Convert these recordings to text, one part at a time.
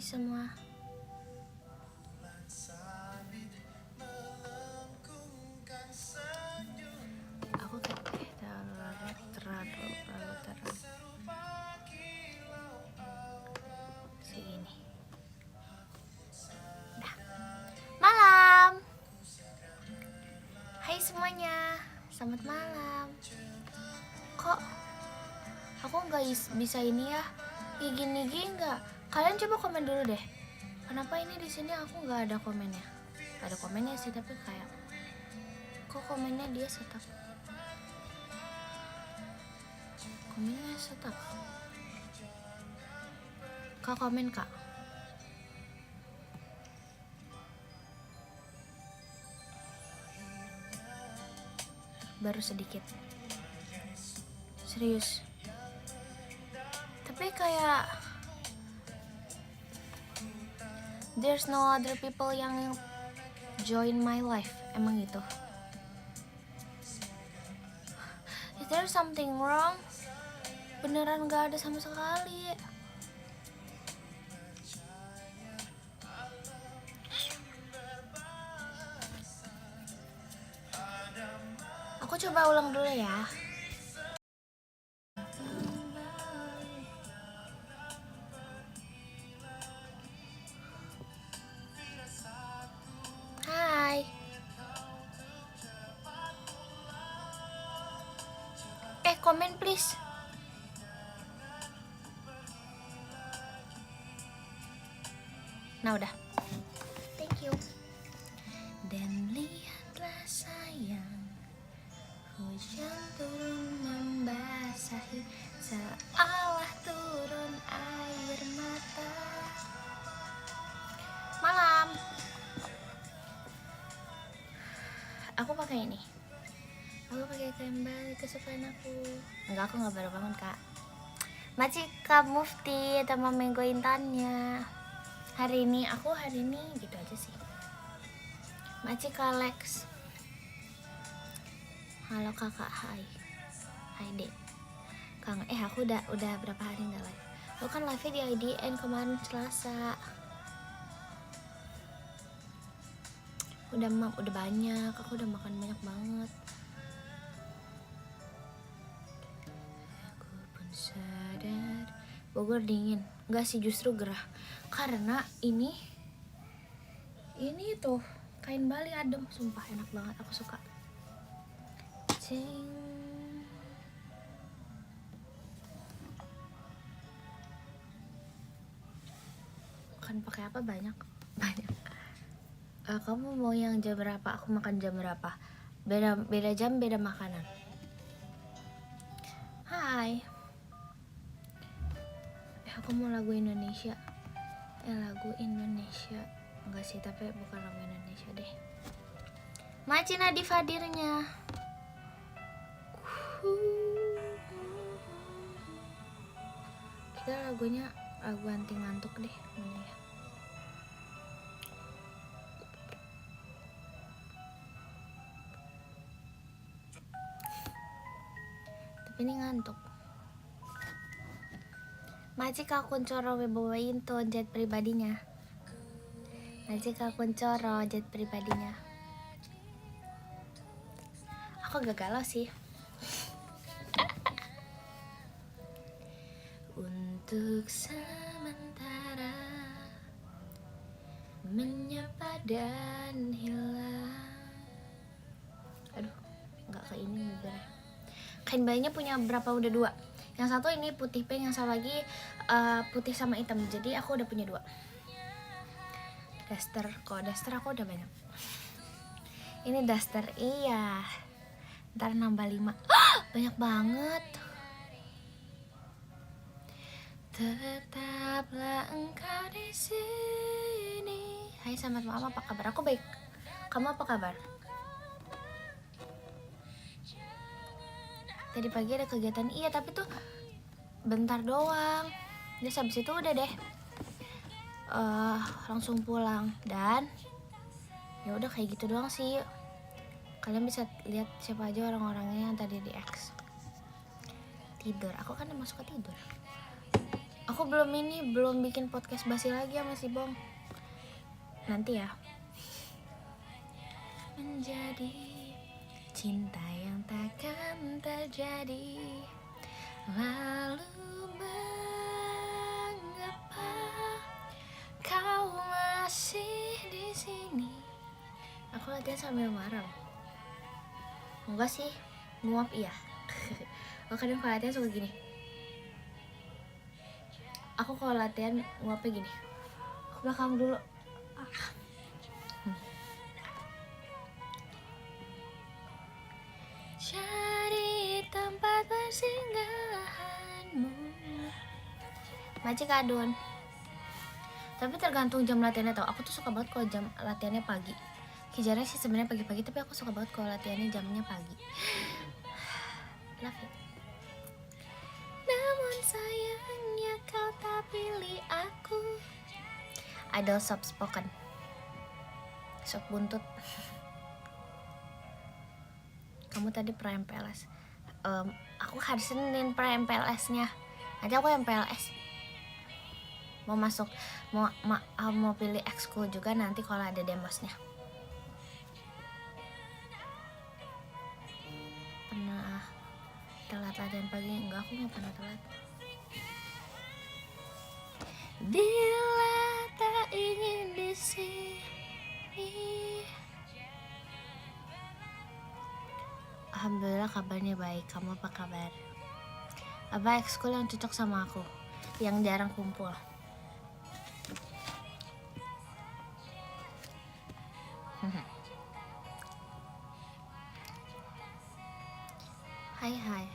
semua. Aku kayak terlalu terang segini. Dah. Malam. Hai semuanya, selamat malam. Kok aku nggak bisa ini ya? Gini nggak? Kalian coba komen dulu deh. Kenapa ini di sini aku nggak ada komennya? Ada komennya sih, tapi kayak kok komennya dia stuck. Komennya stuck. Kak komen kak. Baru sedikit. Serius. Tapi kayak there's no other people yang join my life. Emang gitu? Is there something wrong? Beneran gak ada sama sekali. Aku coba ulang dulu ya. Hai. Komen please. Nah udah. Thank you. Dan lihatlah sayang, hujan turun membasahi seolah turun air mata. Malam. Aku pakai ini. Aku pakai kain balik kesukaan aku. Enggak, aku nggak baru bangun kak. Macika Mufti sama Menggo Intannya. Hari ini gitu aja sih. Macika Lex. Halo kakak, hai. Hai dek. Kangen. Aku udah berapa hari nggak live. Aku kan live di IDN kemarin Selasa. Udah banyak. Aku udah makan banyak banget. Sadar Bogor dingin. Enggak sih, justru gerah. Karena ini tuh kain Bali adem, sumpah enak banget, aku suka. Cing. Makan pakai apa? Banyak. Kamu mau yang jam berapa? Aku makan jam berapa? Beda jam, beda makanan. Hai. Aku mau lagu Indonesia. Lagu Indonesia. Enggak sih, tapi bukan lagu Indonesia deh. Maci Nadif hadirnya. Kita lagunya lagu anti ngantuk deh. Mana ya? Tapi ini ngantuk. Majika Kuncoro Wibowo Into jet pribadinya. Majika Kuncoro jet pribadinya. Aku gak galau sih. Untuk sementara menyapa dan hilang. Aduh, gak ke ini bibirnya. Kain bayinya punya berapa? Udah 2. Yang satu ini putih pink, yang satu lagi putih sama hitam. Jadi aku udah punya 2. Daster, daster aku udah banyak. Ini daster, iya. Ntar nambah 5. Banyak banget. Tetaplah engkau di sini. Hai, selamat malam, apa kabar? Aku baik. Kamu apa kabar? Tadi pagi ada kegiatan, iya, tapi tuh bentar doang. Terus habis itu udah deh langsung pulang. Dan ya udah kayak gitu doang sih. Kalian bisa lihat siapa aja orang-orangnya yang tadi di X. Tidur, aku kan emang suka tidur. Aku belum bikin podcast basi lagi sama si Bong. Nanti ya. Menjadi cinta yang takkan terjadi. Lalu mengapa kau masih di sini? Aku latihan sambil marah. Enggak sih, nguap iya. Aku kadang kalau latihan suka gini. Aku kalau latihan nguapnya gini. Aku belakang dulu. Cari tempat bersinggahanmu. Macik adun. Tapi tergantung jam latihannya tau. Aku tuh suka banget kalau jam latihannya pagi. Kejarnya sih sebenarnya pagi-pagi, tapi aku suka banget kalau latihannya jamnya pagi. Love it. Namun sayangnya kau tak pilih aku. Idol soft spoken. Sok buntut. Kamu tadi pra-MPLS. Aku hari Senin pra-MPLS-nya. Nanti aku MPLS. Mau masuk, mau pilih ekskul juga nanti kalau ada demosnya. Pernah telat latihan pagi? Enggak, aku nggak pernah telat. Bila tak ingin di sini. Alhamdulillah kabarnya baik. Kamu apa kabar? Apa ekskul yang cocok sama aku? Yang jarang kumpul.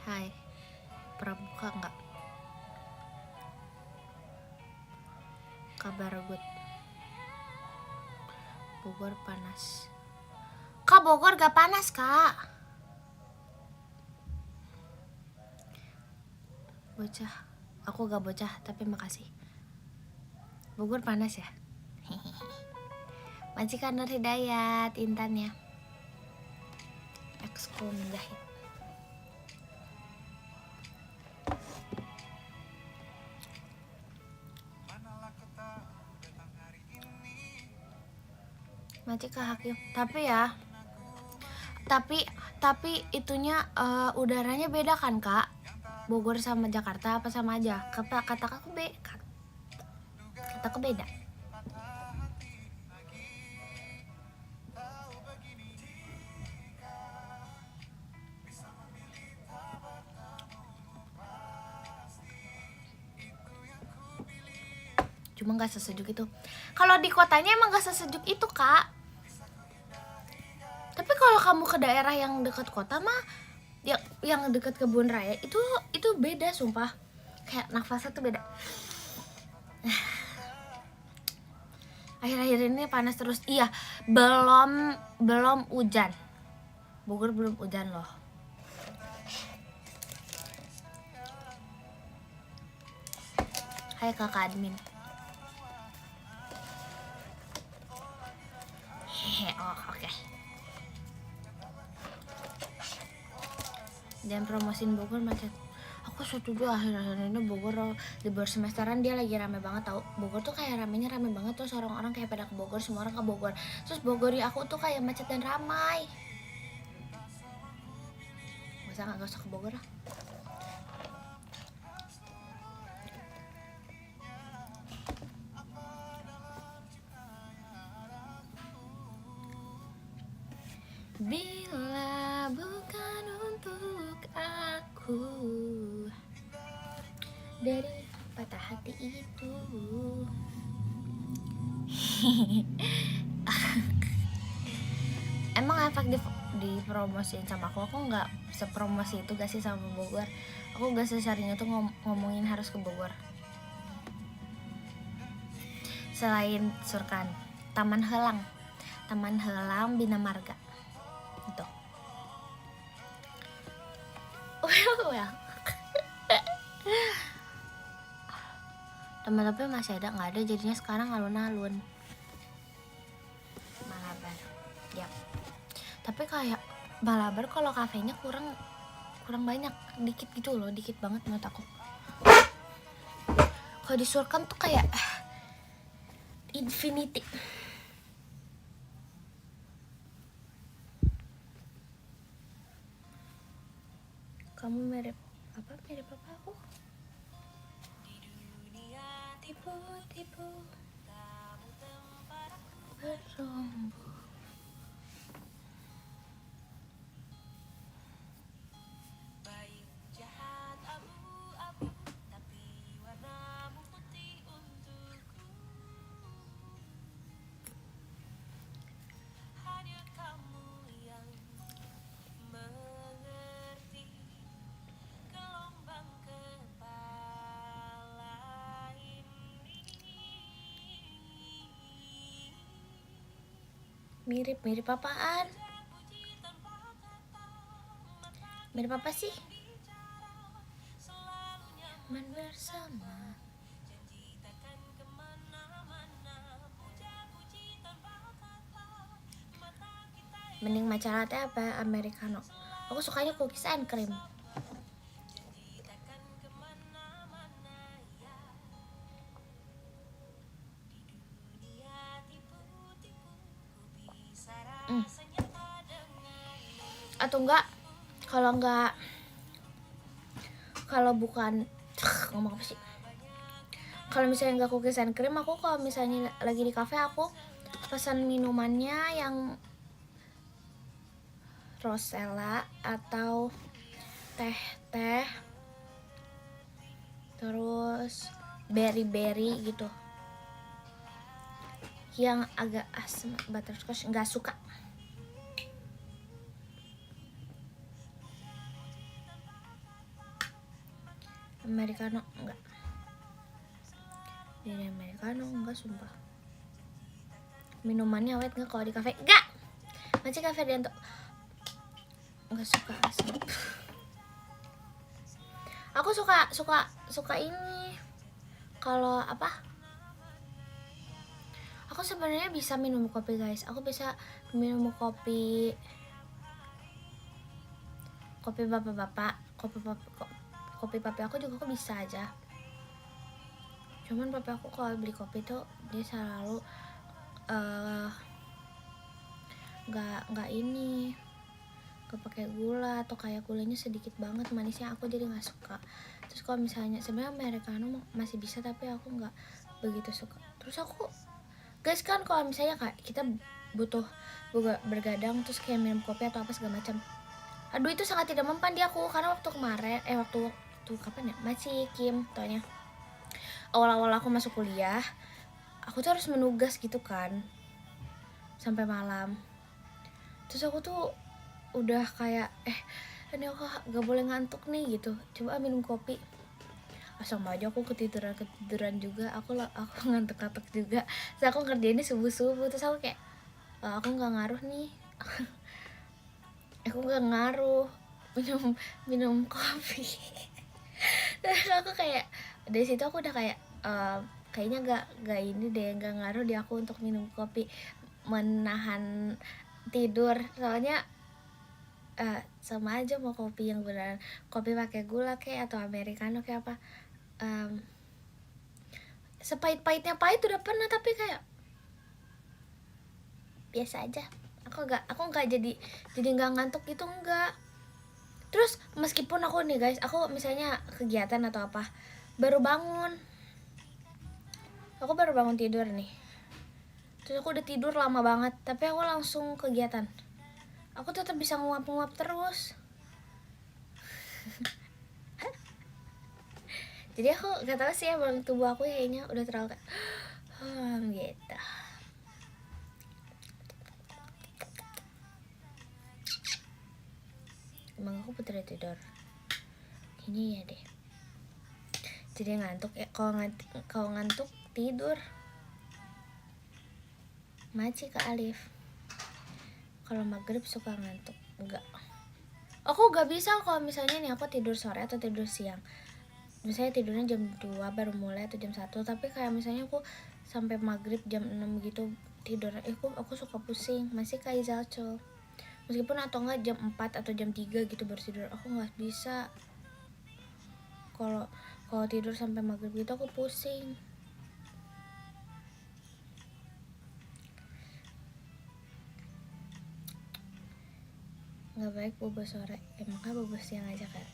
Hai. Pramuka enggak? Kabar good. Bogor panas. Kak, Bogor gak panas, Kak. Bocah. Aku gak bocah, tapi makasih. Bogor panas ya? Majikan Nur Hidayat, Intan ya. Ekskul menjahit. Macik ke Hakim. Tapi itunya udaranya beda kan, Kak? Bogor sama Jakarta apa sama aja? Kataku beda. Cuma nggak sesejuk itu. Kalau di kotanya emang nggak sesejuk itu, Kak. Tapi kalau kamu ke daerah yang dekat kota mah, yang dekat kebun raya itu beda, sumpah. Kayak nafasnya tuh beda. Akhir-akhir ini panas terus. Iya, belum hujan. Bogor belum hujan loh. Hai kakak admin. Oh, oke. Jangan promosiin Bogor macet. Aku setuju, akhir-akhir ini Bogor libur semesteran dia lagi rame banget tau. Bogor tuh kayak rame banget tuh, orang-orang kayak pada ke Bogor, semua orang ke Bogor. Terus Bogor ya aku tuh kayak macet dan ramai. Gak usah ke Bogor lah. Bila bukan untuk aku dari patah hati itu. Emang efek dipromosiin sama aku nggak sepromosi itu gak sih sama Bogor? Aku gak sesering itu ngomongin harus ke Bogor. Selain Surkan, Taman Helang Bina Marga itu. Well. Tapi masih ada, nggak ada, jadinya sekarang alun-alun. Malabar, yap. Tapi kayak Malabar kalau kafenya kurang banyak, dikit gitu loh, dikit banget menurut aku. Kalau di surga tuh kayak infinity. Kamu mirip apa? Mirip apa aku? Tipu-tipu berombo. Mirip apaan? Mirip apa sih? Nyaman bersama. Mending matcha latte apa americano? Aku sukanya cookies and cream. Atau enggak, kalau bukan ngomong apa sih, kalau misalnya enggak cookies and cream, aku kalau misalnya lagi di cafe aku pesan minumannya yang rosella atau teh terus berry gitu, yang agak asam, butterscotch nggak suka. Americano enggak. Jadi americano enggak, sumpah. Minumannya awet nggak kalau di kafe? Enggak. Masih kafe Dianto enggak suka asam. Aku suka ini. Kalau apa? Aku sebenarnya bisa minum kopi, guys. Aku bisa minum kopi bapak-bapak, kopi papi aku juga aku bisa aja. Cuman papi aku kalau beli kopi tuh dia selalu nggak pakai gula, atau kayak gulanya sedikit banget, manisnya aku jadi nggak suka. Terus kalau misalnya sebenarnya americano masih bisa, tapi aku nggak begitu suka. Terus aku, guys, kan kalau misalnya kayak kita butuh bergadang terus kayak minum kopi atau apa segala macam, aduh itu sangat tidak mempan di aku. Karena waktu kemarin waktu kapan ya, masih Kim taunya, awal-awal aku masuk kuliah, aku tuh harus menugas gitu kan sampai malam. Terus aku tuh udah kayak ini aku gak boleh ngantuk nih gitu, coba minum kopi. Sama aja aku ketiduran juga, aku ngantuk juga. Terus aku ngerjainnya subuh, terus aku kayak aku nggak ngaruh nih. Aku nggak ngaruh minum kopi. Terus aku kayak dari situ aku udah kayak kayaknya gak ini deh, nggak ngaruh di aku untuk minum kopi menahan tidur. Soalnya sama aja mau kopi yang beneran kopi pakai gula kayak atau americano kayak apa, sepahit-pahitnya pahit udah pernah, tapi kayak biasa aja. Aku nggak jadi nggak ngantuk gitu, enggak. Terus meskipun aku nih guys, aku misalnya kegiatan atau apa, baru bangun tidur nih, terus aku udah tidur lama banget, tapi aku langsung kegiatan, aku tetap bisa nguap terus. Jadi aku gak tahu sih, emang tubuh aku kayaknya udah terlalu kayak gitu. Emang aku putri tidur ini ya deh, jadi ngantuk ya. Kalau ngantuk tidur. Maci ke Alif, kalau maghrib suka ngantuk. Enggak, aku gak bisa kalau misalnya nih aku tidur sore atau tidur siang. Misalnya tidurnya jam 2 baru mulai atau jam 1, tapi kayak misalnya aku sampai maghrib jam 6 gitu tidur, aku suka pusing. Masih kayak Zalco, meskipun atau enggak jam 4 atau jam 3 gitu baru tidur, aku nggak bisa. Kalau Kalau tidur sampai maghrib gitu aku pusing. Nggak baik bobo sore. Makanya bobo siang aja kan.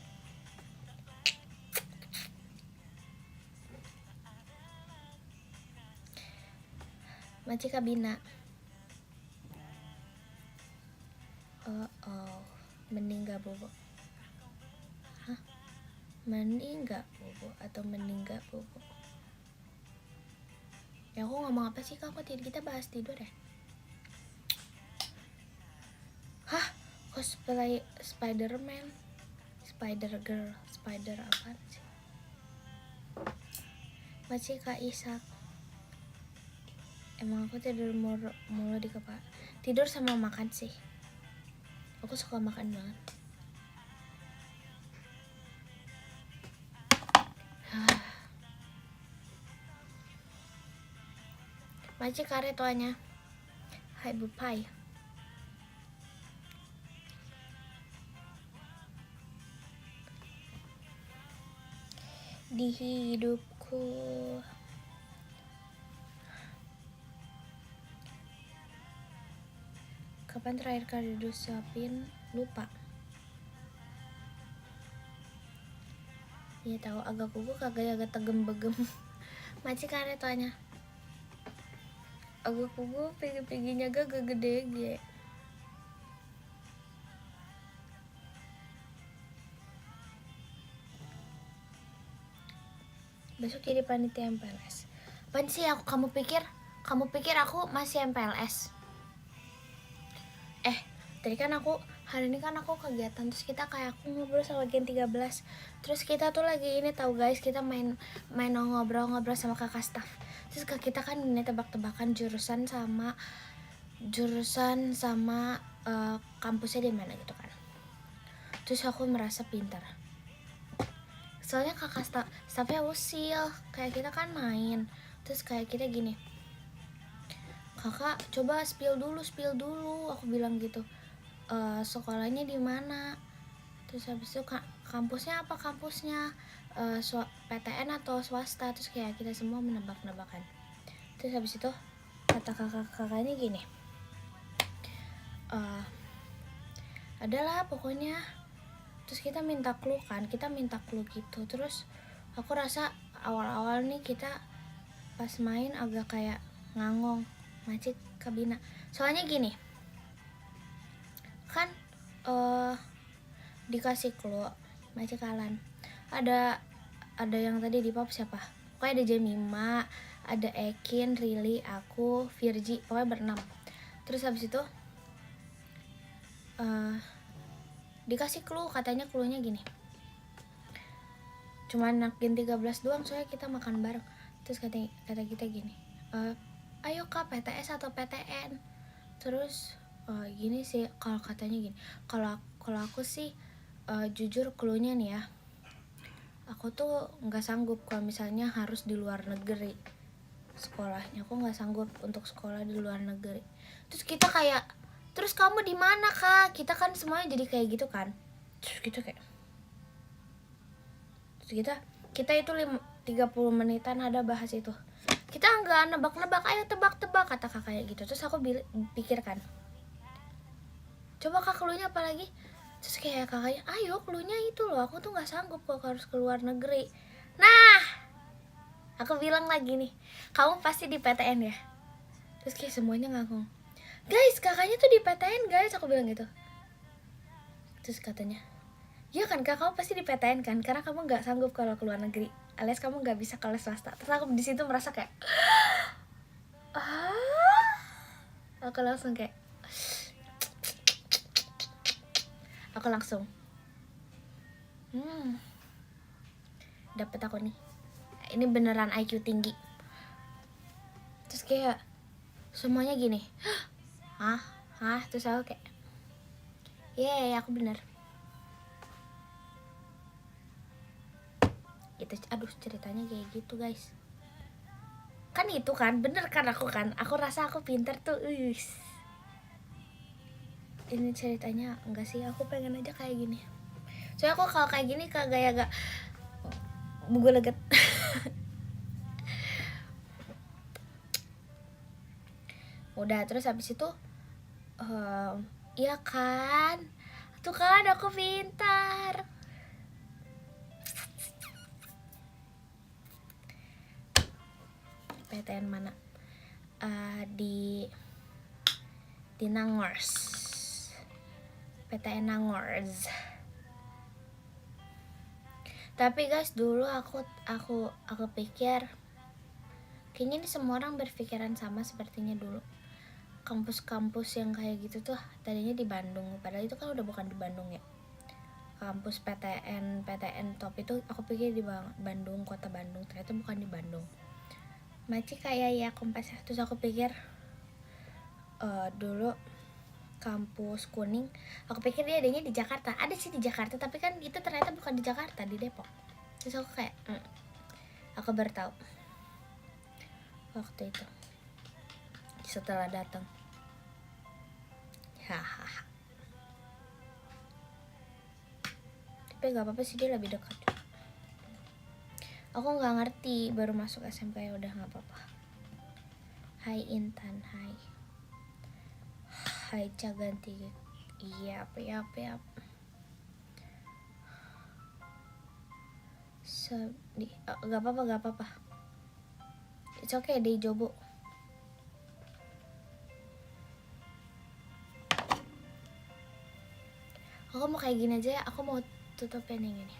Maci Kabina. Oh, mending gak bobo? Hah? Mending gak bobo atau mending gak bobo? Ya aku ngomong apa sih, kak? Kita bahas tidur ya? Hah? Cosplay Spider-Man, Spider-Girl, Spider apa sih? Masih Kak Isak. Emang aku tidur mulu di kepala. Tidur sama makan sih. Aku suka makan banget. Masih kare tuanya. Hai Bupai. Di hidupku kapan terakhir kali disuapin? Lupa. Iya tahu agak kuku agak tegem-begem. Masih kare tuanya. Agak kuku pigi-piginya agak gede ge. Besok jadi panitia MPLS. Apaan sih aku? Kamu pikir aku masih MPLS? Tadi kan hari ini kan aku kegiatan, terus kita kayak aku ngobrol sama Gen 13. Terus kita tuh lagi ini tahu guys, kita main ngobrol-ngobrol sama kakak staff. Terus kita kan ini tebak-tebakan jurusan sama kampusnya di mana gitu kan. Terus aku merasa pintar. Soalnya kakak staffnya usil, kayak kita kan main. Terus kayak kita gini, kakak coba spill dulu, aku bilang gitu. Sekolahnya di mana, terus habis itu kampusnya apa, PTN atau swasta. Terus kayak kita semua menebak-nebakan. Terus habis itu kata kakaknya gini, adalah pokoknya. Terus kita minta clue gitu. Terus aku rasa awal-awal nih kita pas main agak kayak ngangong. Macet Kabina. Soalnya gini, kan dikasih clue Macet Kalan. Ada yang tadi di pop siapa? Pokoknya ada Jemima, ada Ekin, Rili, aku, Virgi, pokoknya berenam. Terus habis itu dikasih clue, katanya cluenya gini, cuman Gen 13 doang soalnya kita makan bareng. Terus kata kita gini, ayo kak PTS atau PTN. Terus gini sih, kalau katanya gini, kalau aku sih jujur cluenya nih ya, aku tuh nggak sanggup kalau misalnya harus di luar negeri sekolahnya. Aku nggak sanggup untuk sekolah di luar negeri. Terus kita kayak, terus kamu di mana kak? Kita kan semuanya jadi kayak gitu kan. Terus kita kayak, terus kita itu 30 menitan ada bahas itu. Kita nggak nebak-nebak, ayo tebak-tebak kata kakaknya gitu. Terus aku pikirkan, coba kak cluenya apa lagi? Terus kayak kakaknya, ayo cluenya itu loh, aku tuh nggak sanggup kok harus ke luar negeri. Nah, aku bilang lagi nih, kamu pasti di PTN ya? Terus kayak semuanya nganggung, guys kakaknya tuh di PTN guys, aku bilang gitu. Terus katanya, ya kan kak, kamu pasti di PTN kan, karena kamu nggak sanggup kalau ke luar negeri, alias kamu nggak bisa kelas swasta. Terus aku di situ merasa kayak aku langsung kayak dapet aku nih, ini beneran IQ tinggi. Terus kayak semuanya gini, terus aku kayak yeay aku bener gitu. Aduh ceritanya kayak gitu guys, kan itu kan bener kan, aku rasa aku pinter tuh. Ini ceritanya enggak sih, aku pengen aja kayak gini. Soalnya aku kalau kayak gini kagak buku leget. Udah, terus habis itu iya kan, tuh kan aku pintar. PTN mana? Di Nangors, PTN Nangors. Tapi guys, dulu aku pikir kayaknya ini semua orang berpikiran sama sepertinya dulu. Kampus-kampus yang kayak gitu tuh tadinya di Bandung, padahal itu kan udah bukan di Bandung ya. Kampus PTN top itu aku pikir di Bandung, kota Bandung, ternyata bukan di Bandung. Masih kayak ya Kompas. Terus aku pikir dulu kampus Kuning, aku pikir dia adanya di Jakarta. Ada sih di Jakarta, tapi kan itu ternyata bukan di Jakarta, di Depok. Terus aku kayak aku baru tahu waktu itu setelah datang. Hahaha. Tapi gak apa-apa sih, dia lebih dekat. Aku nggak ngerti, baru masuk SMP ya udah nggak apa-apa. Hai Intan, hai Caganti. Iya, apa. Gak apa-apa. It's okay, deh Jobo. Aku mau kayak gini aja ya, aku mau tutupin yang ini.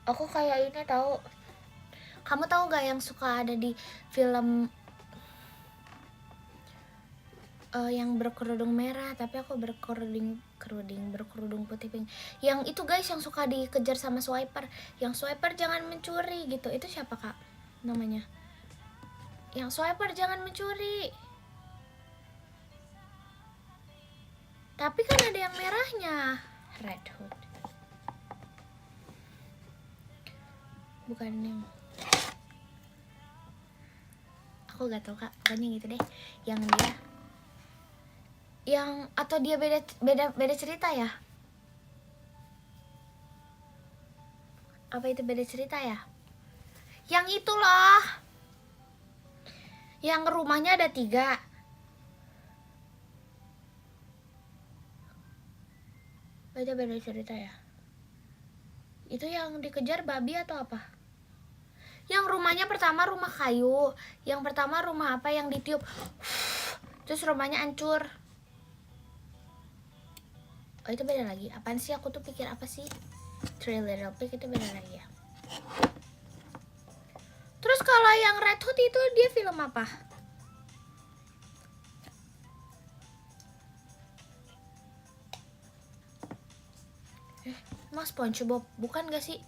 Aku kayak ini tahu. Kamu tahu gak yang suka ada di film yang berkerudung merah, tapi aku berkerudung putih pink. Yang itu guys, yang suka dikejar sama swiper. Yang swiper jangan mencuri gitu. Itu siapa kak namanya? Yang swiper jangan mencuri. Tapi kan ada yang merahnya. Red Hood. Bukan yang... Aku gak tahu kak, pokoknya gitu deh. Yang dia... Yang atau dia beda cerita ya? Apa itu beda cerita ya? Yang itu loh. Yang rumahnya ada 3. Itu beda cerita ya? Itu yang dikejar babi atau apa? Yang rumahnya pertama rumah kayu. Yang pertama rumah apa yang ditiup, terus rumahnya hancur. Oh itu beda lagi. Apaan sih, aku tuh pikir apa sih? Three Little Pig itu beda lagi ya. Terus kalau yang Red Hood itu dia film apa? Mas SpongeBob bukan gak sih?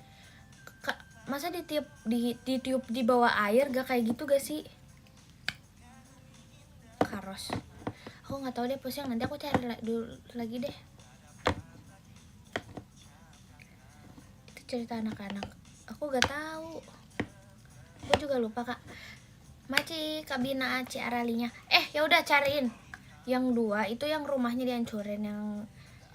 Masa ditiup di bawah air gak kayak gitu gak sih? Karos. Aku nggak tahu deh, pusing, nanti aku cari dulu lagi deh. Itu cerita anak-anak. Aku gak tahu. Aku juga lupa kak. Maci Kabina Aci Aralinya. Ya udah cariin. Yang 2 itu yang rumahnya dihancurin,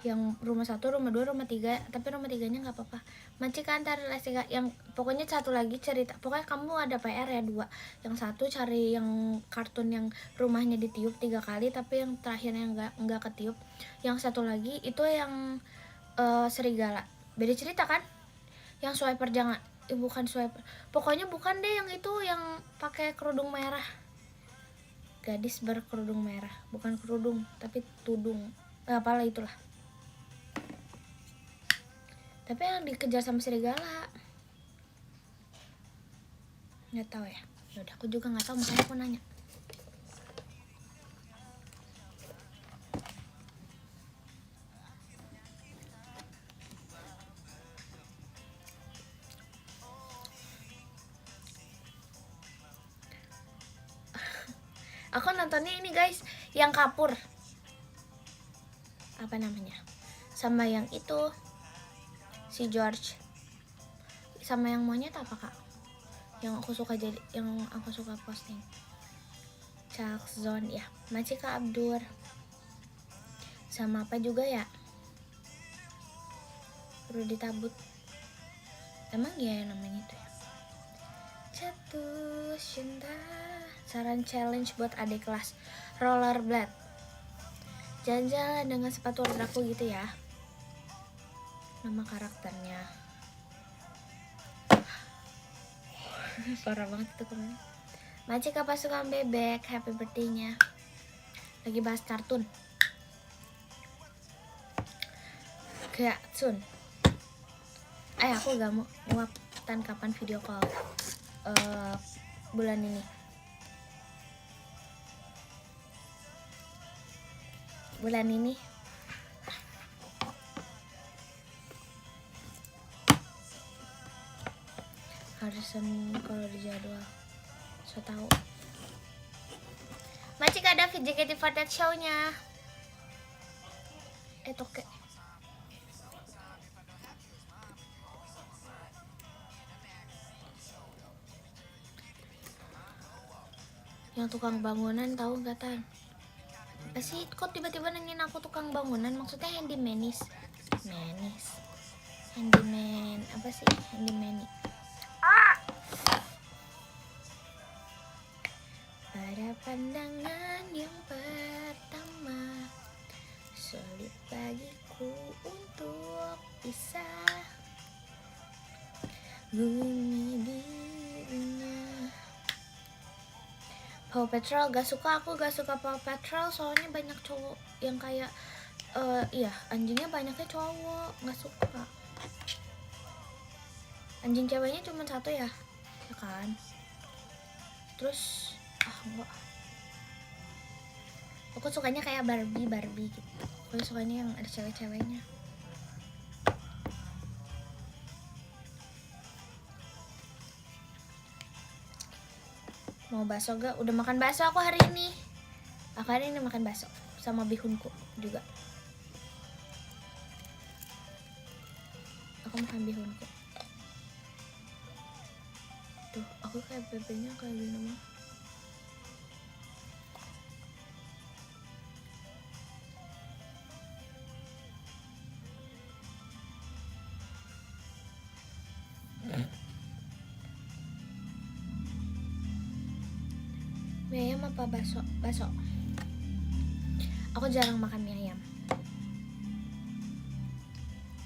yang rumah 1, rumah 2, rumah 3, tapi rumah 3-nya nggak apa-apa. Maci kan antar yang pokoknya satu lagi cerita. Pokoknya kamu ada PR ya 2. Yang 1 cari yang kartun yang rumahnya ditiup 3 kali, tapi yang terakhirnya nggak ketiup. Yang satu lagi itu yang serigala. Beda cerita kan? Yang swiper jangan, bukan swiper. Pokoknya bukan deh yang itu yang pakai kerudung merah. Gadis berkerudung merah, bukan kerudung tapi tudung. Apalah itulah. Tapi yang dikejar sama serigala. Nggak tahu ya. Yaudah, aku juga nggak tahu, makanya aku nanya. Aku nontonnya ini guys, yang kapur. Apa namanya? Sama yang itu si George. Sama yang monyet apa kak? Yang aku suka posting. Charles Zone ya. Masih Kak Abdur. Sama apa juga ya? perlu ditabut. Emang ya namanya itu ya. Jatuh cinta. Saran challenge buat adik kelas. Rollerblade. Jalan-jalan dengan sepatu roda aku gitu ya. Nama karakternya. Parah banget itu kemarin. Macika pasukan bebek, happy birthday-nya. Lagi bahas kartun. Kayak Sun. Aku gak mau nguaptan kapan video call bulan ini. Bulan ini Harrison kalau di jadwal. So tahu. Macik ada JKT48 show-nya. Toke. Yang tukang bangunan tahu gak Tan? Apa sih kok tiba-tiba nanyain aku tukang bangunan? Maksudnya handymanis. Handyman apa sih? Handyman. Pada pandangan yang pertama, sulit bagiku untuk bisa bumi dirinya. Paw Patrol gak suka Paw Patrol soalnya banyak cowok yang kayak iya anjingnya banyaknya cowok, gak suka. Anjing ceweknya cuma satu ya kan? Terus enggak. Aku sukanya kayak Barbie gitu. Aku sukanya yang ada cewek-ceweknya. Mau bakso gak? Udah makan bakso aku hari ini. Aku hari ini makan bakso sama bihunku juga. Aku makan bihunku. Tuh, aku kayak bebeknya kayak gini mah. Mie ayam apa bakso? Bakso. Aku jarang makan mie ayam.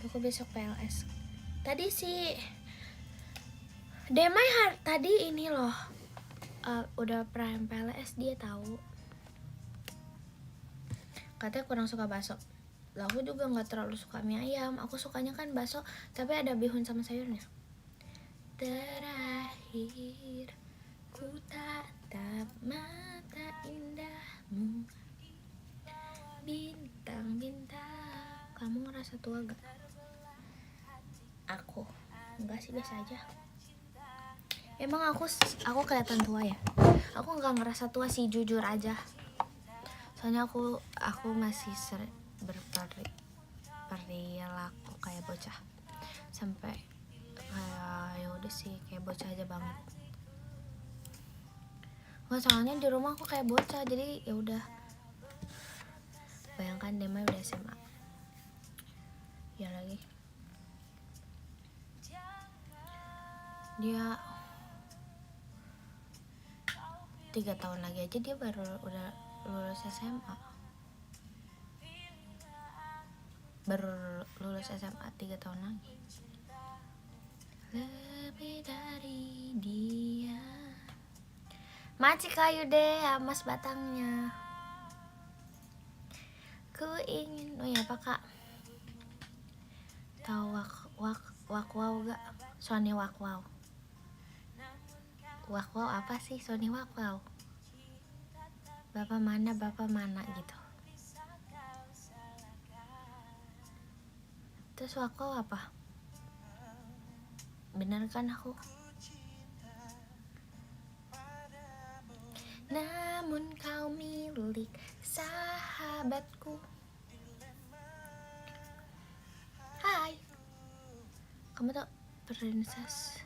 Aku besok PLS. Tadi si Demai tadi ini loh. Udah prime PLS dia tahu. Katanya kurang suka bakso. Lah aku juga nggak terlalu suka mie ayam. Aku sukanya kan bakso tapi ada bihun sama sayurnya. Terakhir ku tatap mata indahmu, bintang-bintang. Kamu ngerasa tua gak? Aku enggak sih, biasa aja. Emang aku kelihatan tua ya? Aku nggak ngerasa tua sih, jujur aja. Soalnya aku masih berperilaku kayak bocah. Sampai ya udah sih kayak bocah aja banget. Nggak, soalnya di rumah aku kayak bocah, jadi ya udah. Bayangkan Demai udah SMA. Ya lagi. Dia 3 tahun lagi aja dia baru udah lulus SMA. Baru lulus SMA 3 tahun lagi. Lebih dari dia. Maci kayu deh, amas batangnya. Ku ingin, oh ya apa kak? Tahu wak wow gak? Sony wak wow. Wak wow apa sih Sony wak wow? Bapak mana gitu. Terus wak wow apa? Bener kan aku? Namun kau milik sahabatku. Hai. Kamu tau princess?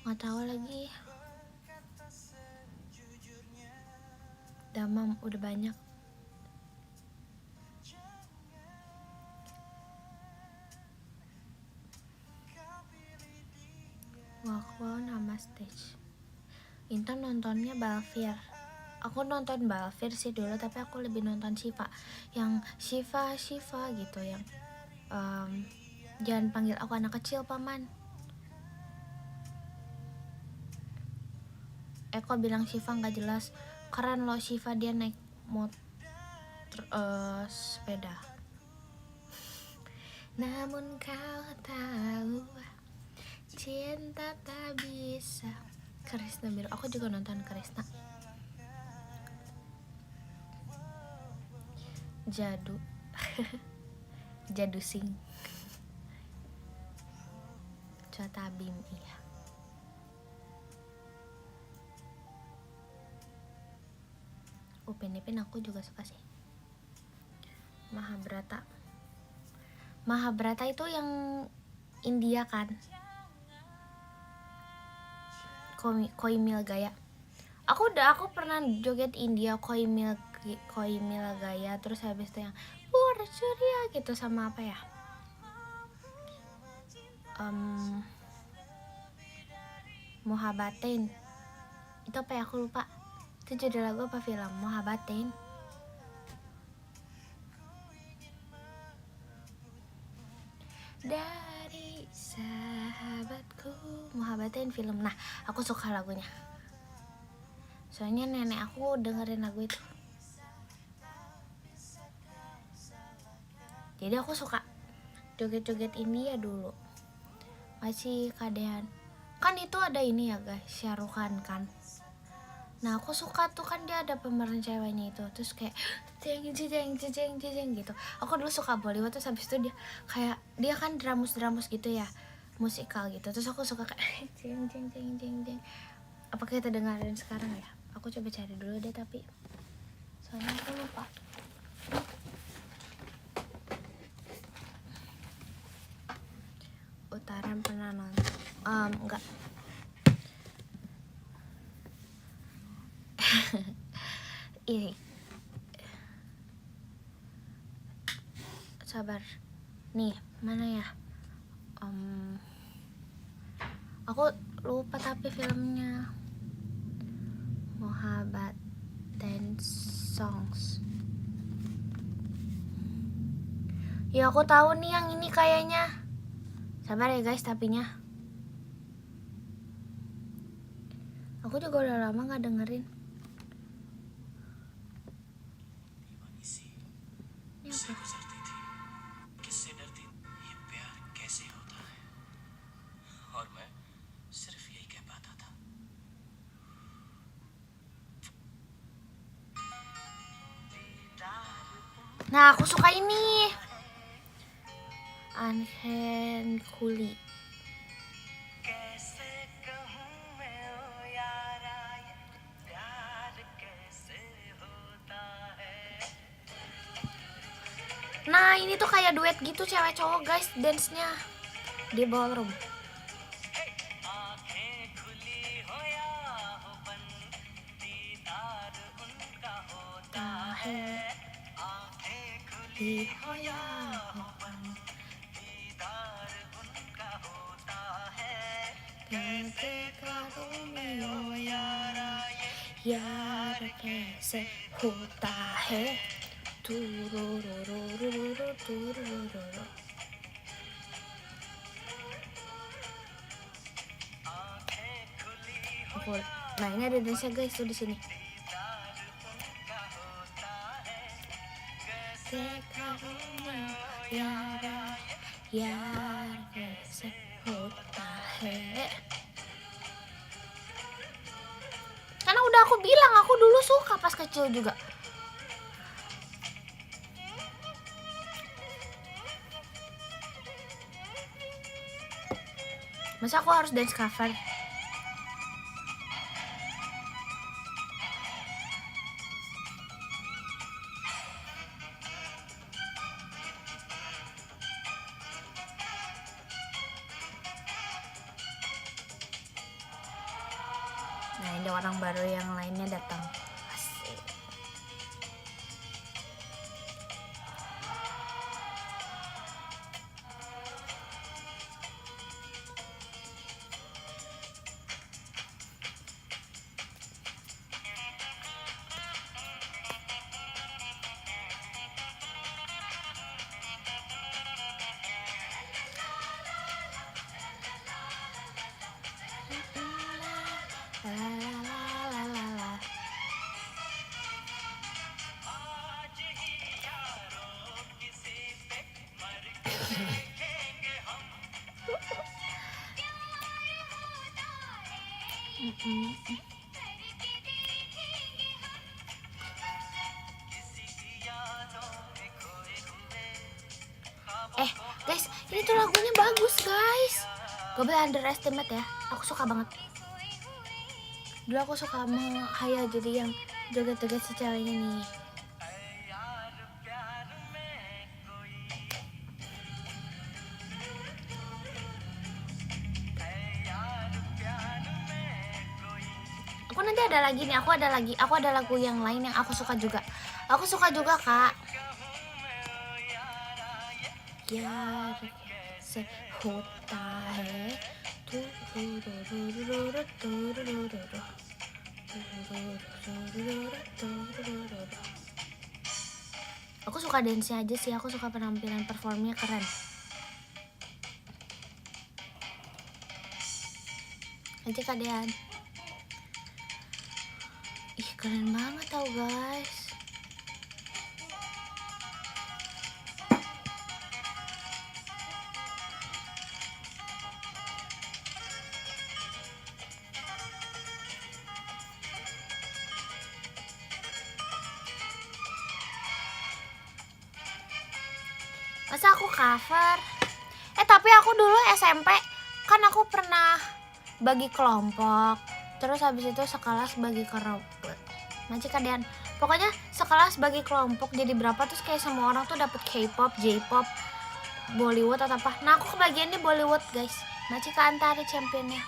Nggak tahu lagi. Damam udah banyak. Wow, nama stage. Intan nontonnya Balfir. Aku nonton Balfir sih dulu, tapi aku lebih nonton Shiva. Yang Shiva gitu, yang jangan panggil aku anak kecil paman. Eko bilang Shiva nggak jelas. Keren loh Shiva, dia naik sepeda. Namun kau tahu cinta tak bisa. Krisna Biru, aku juga nonton Krisna. Jadu Jadu Sing Cota Bim, iya. Upin Ipin aku juga suka sih. Mahabharata itu yang India kan, Koimil Gaya. Aku pernah joget India, Koimil Gaya, terus habis itu yang Surya gitu, sama apa ya, Mohabbatin. Itu apa ya, aku lupa. Itu judul lagu apa film? Mohabbatin. Dari sahabatku, Mohabbatin film. Nah, aku suka lagunya. Soalnya nenek aku dengerin lagu itu. Jadi aku suka joget-joget India dulu. Masih kadean. Kan itu ada ini ya guys, Shah Rukh Khan kan. Nah aku suka tuh, kan dia ada pemeran ceweknya itu. Terus kayak jeng gitu. Aku dulu suka Bollywood, terus habis itu dia kan dramus gitu ya, musikal gitu. Terus aku suka kayak jeng. Apa kita dengerin sekarang ya? Aku coba cari dulu deh, tapi soalnya aku lupa. Utaran pernah nonton? Enggak. Ini sabar nih, mana ya, aku lupa tapi filmnya. Mohabbat Dance Songs. Ya aku tahu nih yang ini kayaknya. Sabar ya guys, tapinya. Aku juga udah lama gak dengerin. Ini apa? Nah, aku suka ini. Anhen Kuli. Nah, ini tuh kayak duet gitu cewek cowok guys, dance-nya di ballroom. यार कैसे होता है Nah ini ada dance guys tuh di sini. यार कैसे होता है. Karena udah aku bilang, aku dulu suka pas kecil juga. Masa aku harus dance cover? Nah ini orang baru yang lainnya datang. Asik. Guys, ini tuh lagunya bagus guys, gak boleh underestimate ya. Aku suka banget. Dulu aku suka menghayal jadi yang joget-joget si ceweknya nih. Aku nanti ada lagi nih, aku ada lagu yang lain yang aku suka juga. Aku suka juga kak. Yaar se hota hai. Aku suka dance aja sih, aku suka penampilan performnya keren. Nanti kadean. Ih keren banget tau guys. Masa aku cover? Tapi aku dulu SMP kan aku pernah bagi kelompok. Terus habis itu sekelas bagi kelompok. Nanti kalian pokoknya sekelas bagi kelompok jadi berapa terus kayak semua orang tuh dapat K-pop, J-pop, Bollywood atau apa. Nah aku kebagiannya Bollywood guys. Masih ke antara championnya.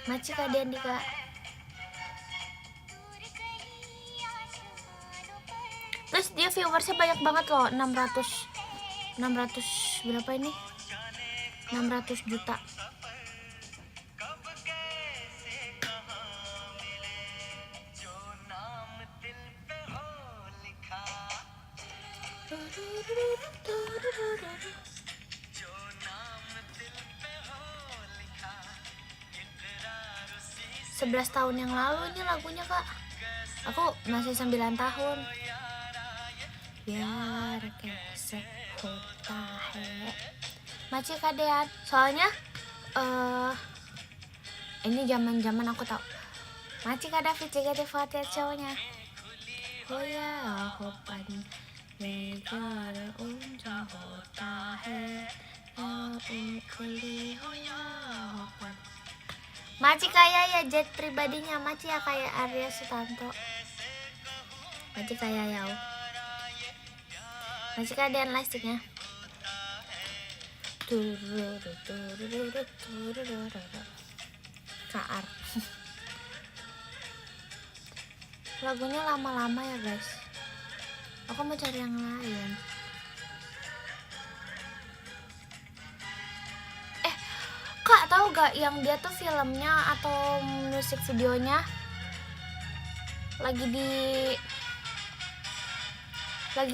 Masih kalian di kak. Terus dia viewersnya banyak banget loh, 600 berapa ini? 600 juta. Sebelas tahun yang lalu ini lagunya kak. Aku masih 9 tahun. Yaar kaise hota hai. Masih kadean. Soalnya ini zaman aku tau. Masih kada JKT cowoknya. Oh ya hopan megar unja hota hai. Hopan. Maci kayak ya jet pribadinya, Maci ya kayak Arya Sutanto. Maci kayak ya. Maci kadean lastiknya. Kaar. Lagunya lama-lama ya guys. Aku mau cari yang lain. Kak tahu gak yang dia tuh filmnya atau musik videonya lagi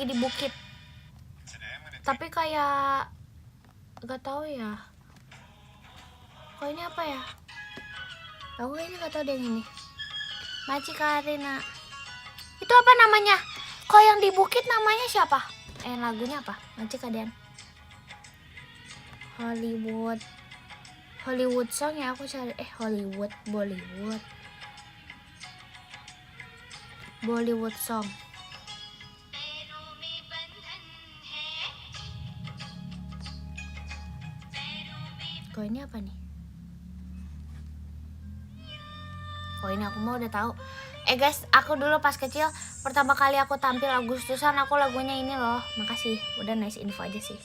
di bukit. Tapi kayak gak tahu ya. Kok ini apa ya? Aku ini gak tahu deh ini. Maci Karina. Itu apa namanya? Kok yang di bukit namanya siapa? Lagunya apa? Maci Kadean. Hollywood song ya aku cari. Bollywood song. Kok ini apa nih? Oh ini aku mau udah tahu. Guys, aku dulu pas kecil pertama kali aku tampil Agustusan aku lagunya ini loh. Makasih, udah nice info aja sih.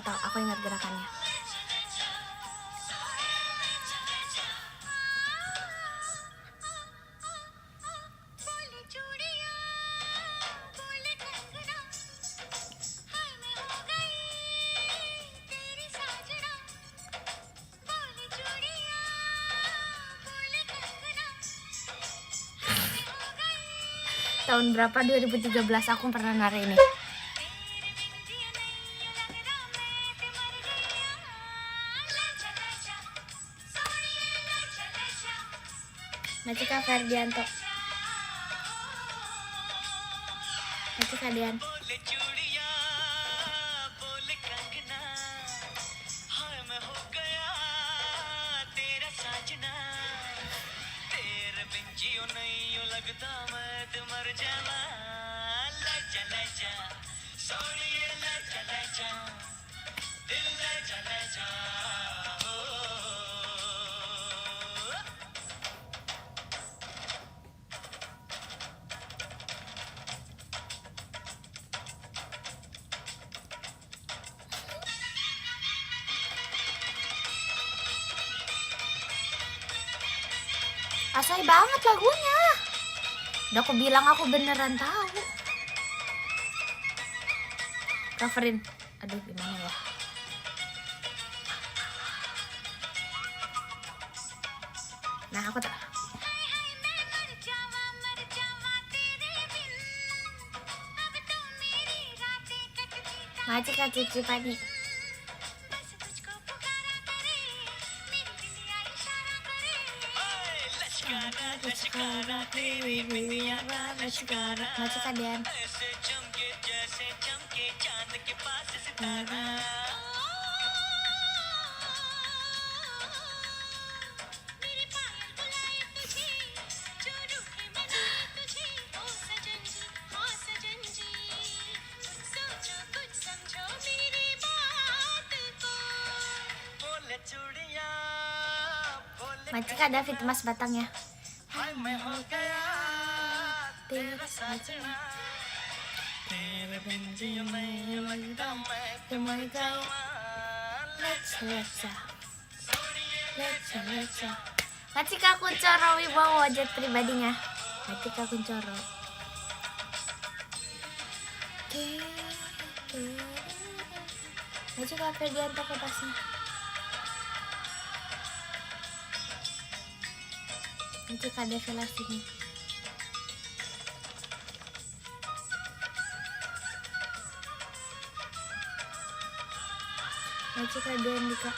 Aku ingat gerakannya. tahun berapa, 2013 aku pernah nari ini. Macika Ferdianto. Macika Dian. Asal banget lagunya. Udah aku bilang aku beneran tahu. Coverin. Aduh gimana ya. Nah aku tak. Macika Cici Padi. Macika Dian. Macika David Mas Batangnya. Macika Kuncoro Wibowo jet pribadinya. Macika Kuncoro. Macika Ferdianto kertasnya. Macika Devila sini. Macika Dendika.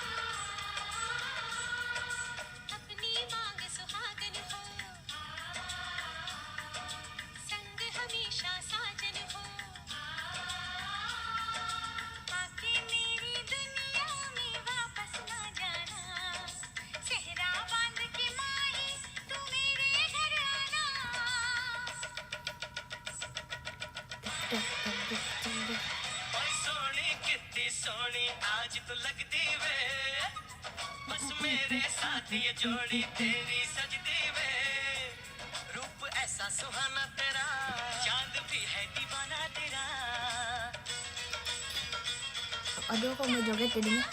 Aduh kok mau joget jadinya.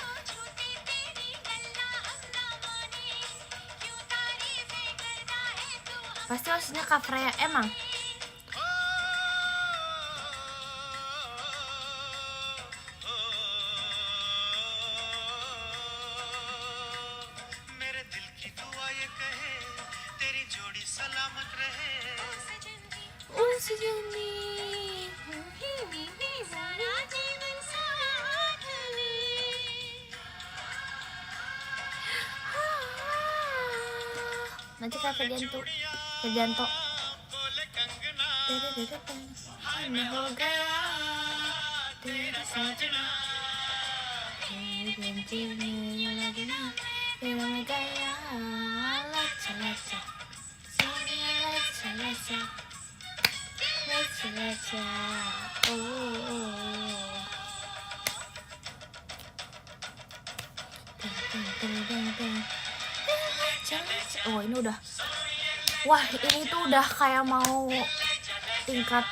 Pasti maksudnya Kak Freya emang. Macika Ferdianto. Oh ini udah. Wah ini tuh udah kayak mau tingkat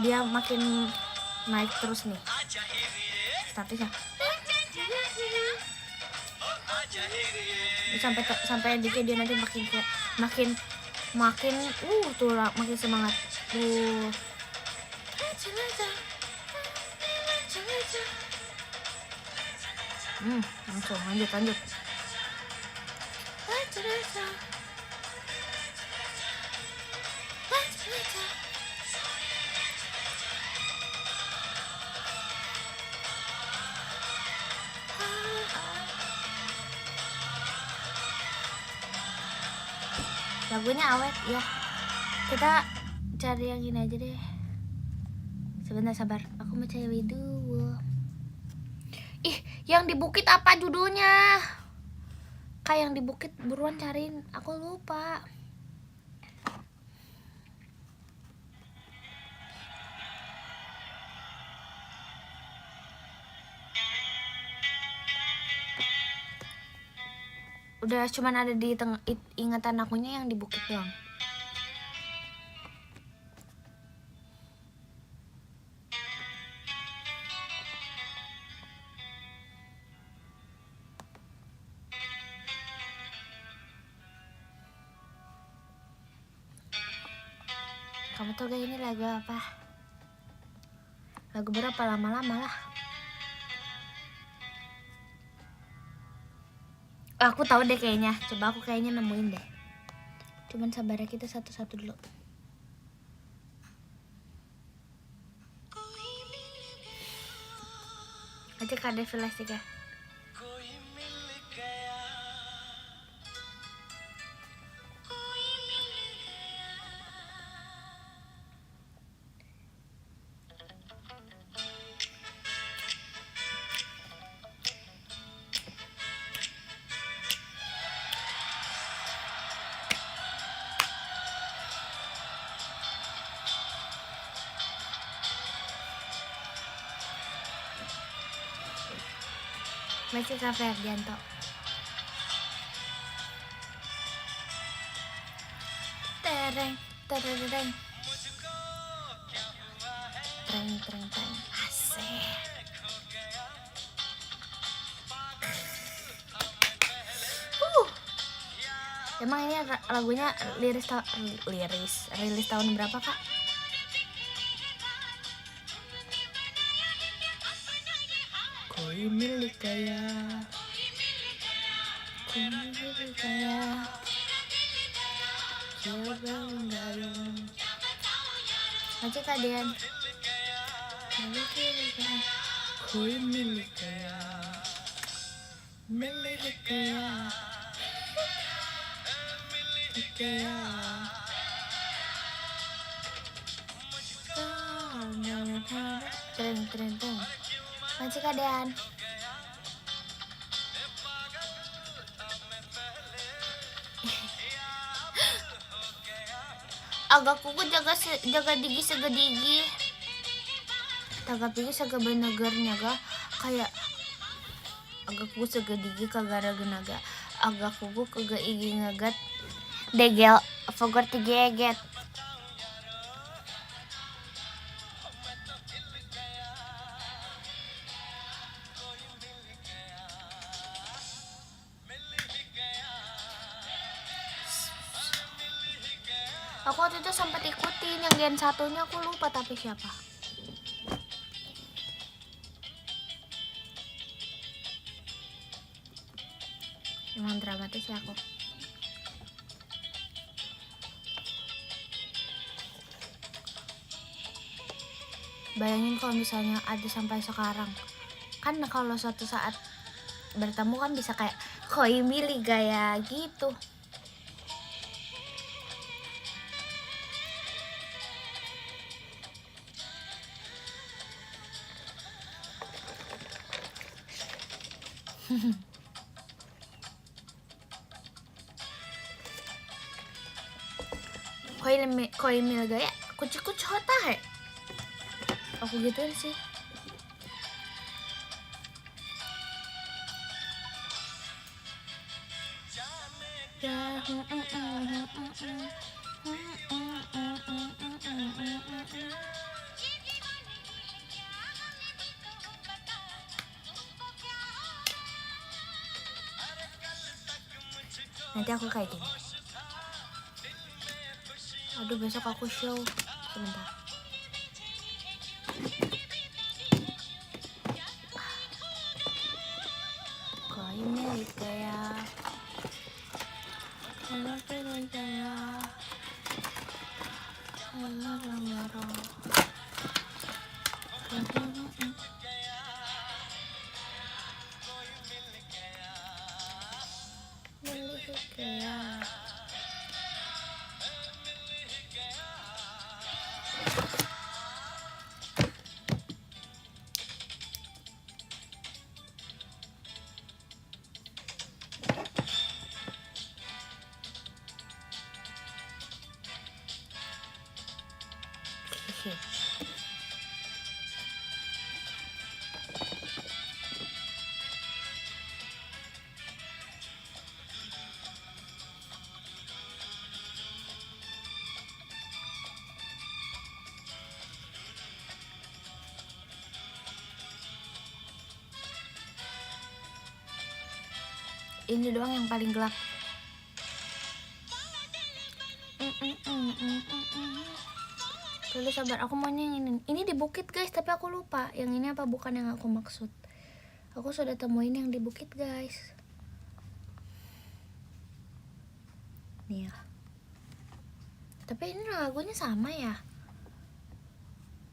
dia makin naik terus nih statusnya. Sampai dikit dia nanti makin tuh makin semangat tuh. Langsung lanjut. Lagunya awet ya. Kita cari yang ini aja deh. Sebentar sabar, aku mau cari dulu. Ih, yang di bukit apa judulnya? Kayak yang di bukit, buruan cariin. Aku lupa. Udah cuman ada di ingatan akunya yang di bukit doang. Kamu tau gak ini lagu apa? Lagu berapa lama-lama lah. Aku tahu deh kayaknya. Coba aku kayaknya nemuin deh. Cuman sabar ya, kita satu-satu dulu. Aja kade flash ya. Masih Kak Ferdianto. Tereng, tereng, tereng. Tereng, tereng, tereng. Asik. Emang ini lagunya rilis tahun berapa, Kak? Koi milik kaya, koi milik kaya, coba menggayung. Aja kalian. Koi milik kaya, milik kaya, milik kaya. Tren, tren, tren. Masih keadaan. Agak kuku jaga digi segedigi. Tagap digi segebenegernya ga kayak agak kuku segedigi kagara genaga. Agak kuku kagak igi ngagat. Degel forgot to geget. Aku waktu itu sempat ikutin yang gen satunya, aku lupa tapi siapa. Emang dramatis ya aku. Bayangin kalau misalnya ada sampai sekarang. Kan kalau suatu saat bertemu kan bisa kayak koi milih gaya gitu. Koi mil gaya kucuk hota he. Aku gituin sih. Ya, nanti aku kayak gini. Aduh, besok aku show. Sebentar. Koi milik gaya. Kalau pengen gaya. Kalau lamaro. Milik gaya. ini doang yang paling gelap. Dulu sabar, aku maunya yang ini. Ini di bukit guys, tapi aku lupa yang ini apa bukan yang aku maksud. Aku sudah temuin yang di bukit guys. Nih ya. Tapi ini lagunya sama ya?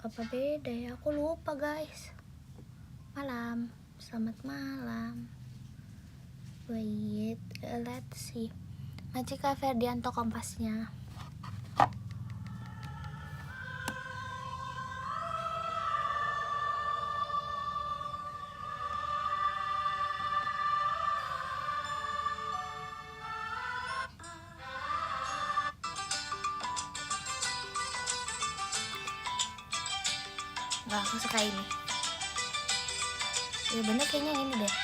Apa beda ya? Aku lupa guys. Malam, selamat malam. Wait, let's see. Majika Ferdianto Kompasnya. Wah, aku suka ini. Ya bener kayaknya ini deh.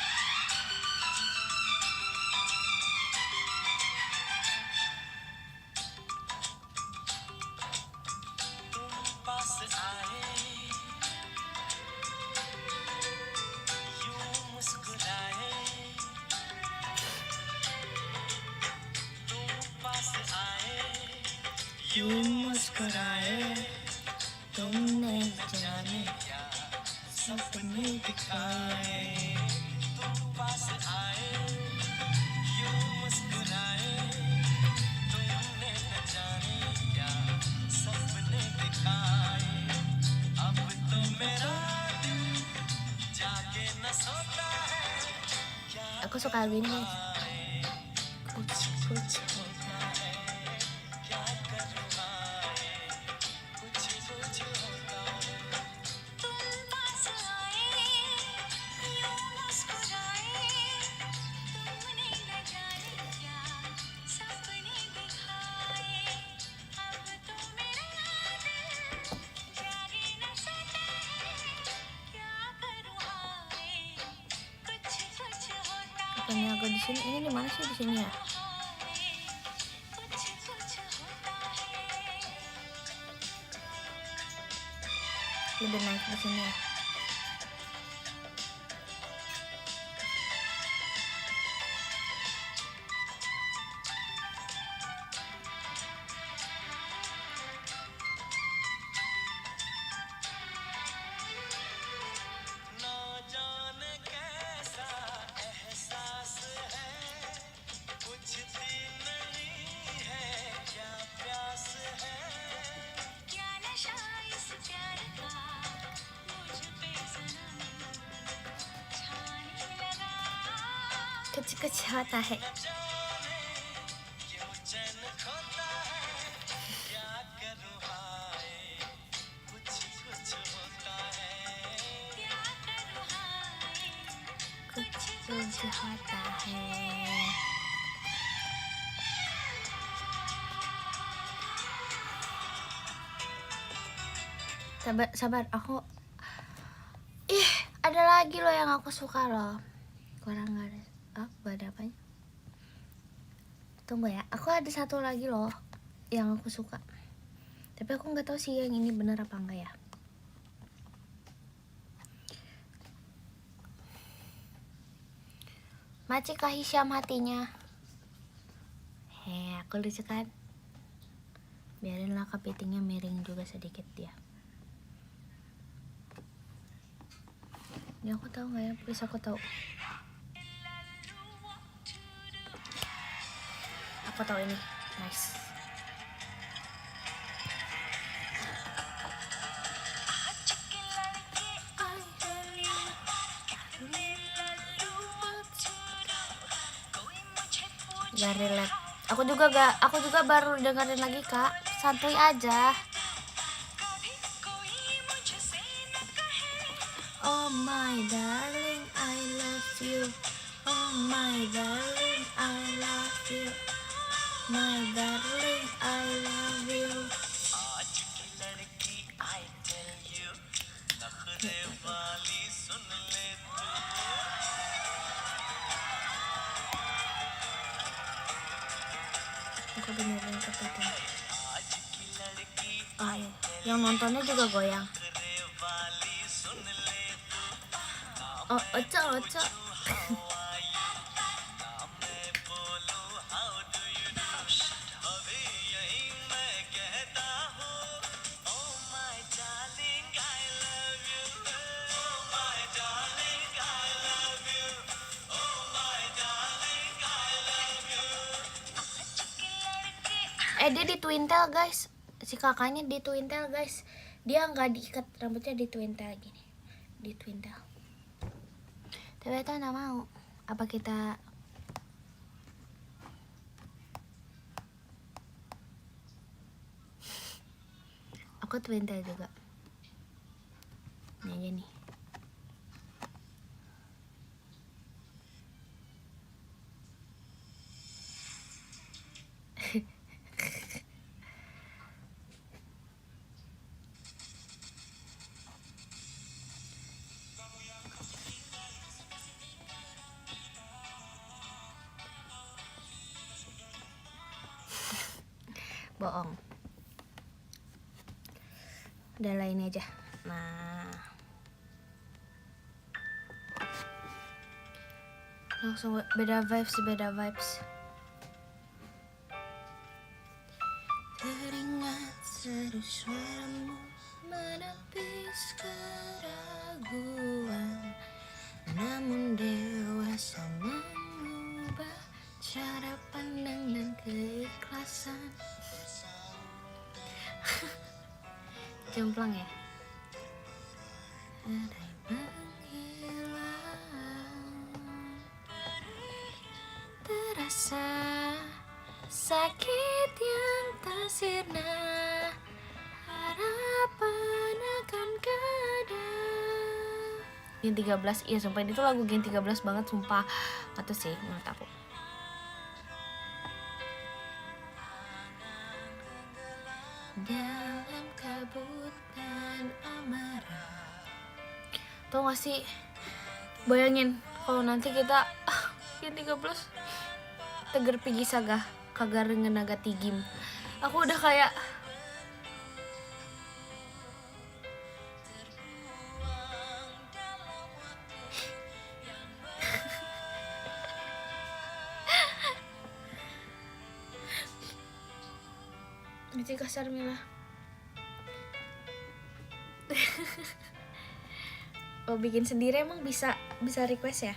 मुस्कुराए तुमने जाने सपने दिखाए तुम पास आए यूं मुस्कुराए तुमने न जाने क्या सपने दिखाए अब तो मेरा दिल जाके न सोता है क्या aku suka lagu ini guys. Kuch होता है क्या करूँ कुछ होता है तुम पास आए यूं मुस्कुराए तुमने न जाने क्या सपने दिखाए अब तो मेरा दिल जागे न सोता है क्या करूँ कुछ होता है. Bukannya agak di sini, ini di mana sih di sini ya? Lebih naik di sini ya. कुछ होता है. कुछ होता है. Sabar, aku ada lagi loh yang aku suka loh. Kurang ada. Ada apanya? Tunggu ya, aku ada satu lagi loh yang aku suka. Tapi aku nggak tahu sih yang ini bener apa enggak ya. Majika Hisham hatinya. Aku lucu kan? Biarinlah kepitingnya miring juga sedikit ya. Ini aku tahu nggak ya? Please aku tahu. Aku tahu ini. Nice. Gak relate. Aku juga baru dengerin lagi kak. Santuy aja. Oh my darling, I love you. Oh my darling, I love you. My darling, I love you. आज की लड़की I tell you, नखरे वाली सुन ले तू. Aku beneran kepiting. Oh iya, yang nontonnya juga goyang. Oh, oco. Dia di twintel guys, si kakaknya di twintel guys, dia nggak diikat rambutnya, di twintel gini, di twintel. Tapi itu nggak mau. Apa kita aku twintel juga ini aja nih. Bohong. Udah lah ini aja. Nah, langsung beda vibes. Teringat seru suaramu menepis keraguan, namun dewasa mengubah cara pandang dan keikhlasan. Jomplang ya. Ada yang menghilang, terasa sakit yang tak sirna, harapan akan kada. Gen 13, iya sumpah itu lagu Gen 13 banget sumpah. Atau sih menurut aku. Dalam kabut dan amarah. Tau gak sih, bayangin kalau nanti kita Gen 13 Tegar Pigi Saga Kagar Naga Tigim. Aku udah kayak Nanti kasar Mila. Oh, bikin sendiri emang bisa request ya?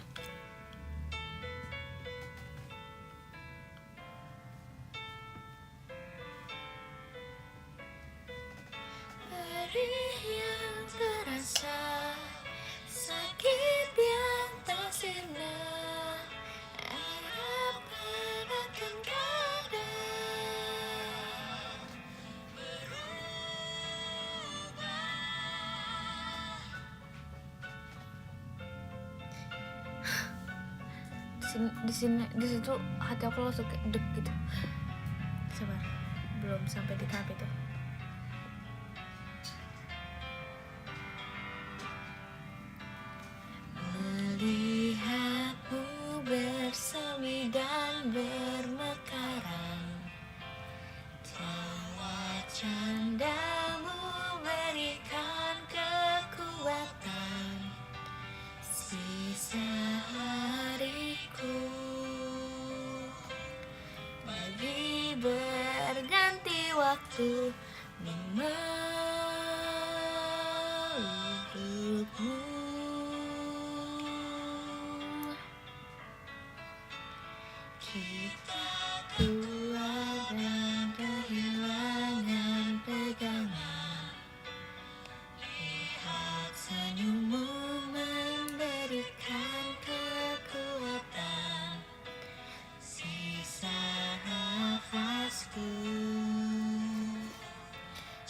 Perih yang terasa, sakit yang tak sirna, harapan akan kada. Di situ hati aku langsung kayak deg gitu. Sabar, belum sampai di tahap itu. Melihatmu bersemi dan bermekaran, tawa candamu berikan kekuatan, sisa hariku lagi berganti waktu memelukmu. Kita kuat dan kehilangan pegangan, lihat senyummu memberikan kekuatan, sisa nafasku.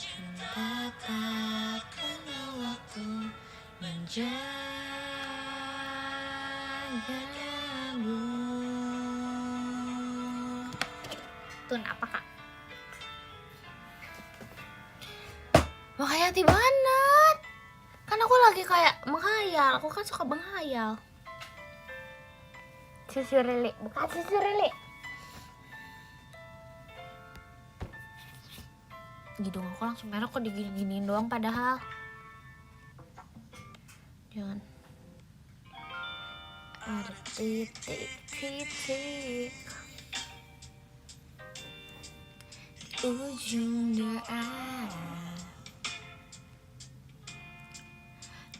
Cinta tak kenal waktu menjagamu. Tun apa kak? Menghayati banget. Kan aku lagi kayak menghayal. Aku kan suka menghayal. Susu Rili, bukan susu Rili. Hidung aku langsung merah kok digini-giniin doang padahal. Jangan. Ada titik-titik ujung daerah,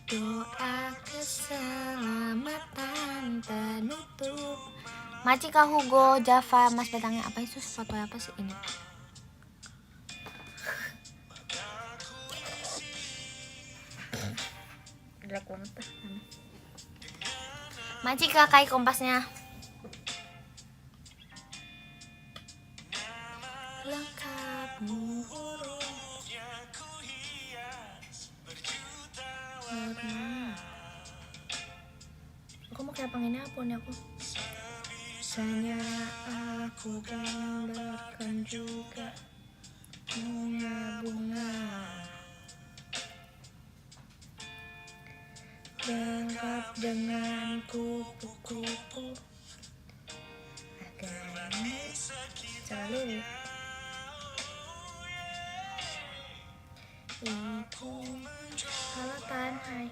doa keselamatan penutup. Maci Kak Hugo, Java, Mas Betangnya apa itu foto apa sih ini? Jelek banget dah. Maci kakai kompasnya. Lengkapmu aku mau kayak pengennya apa nih aku? Hanya aku gambarkan juga bunga lengkap dengan kupu-kupu agaknya selalu itu. Halo Tan, hai.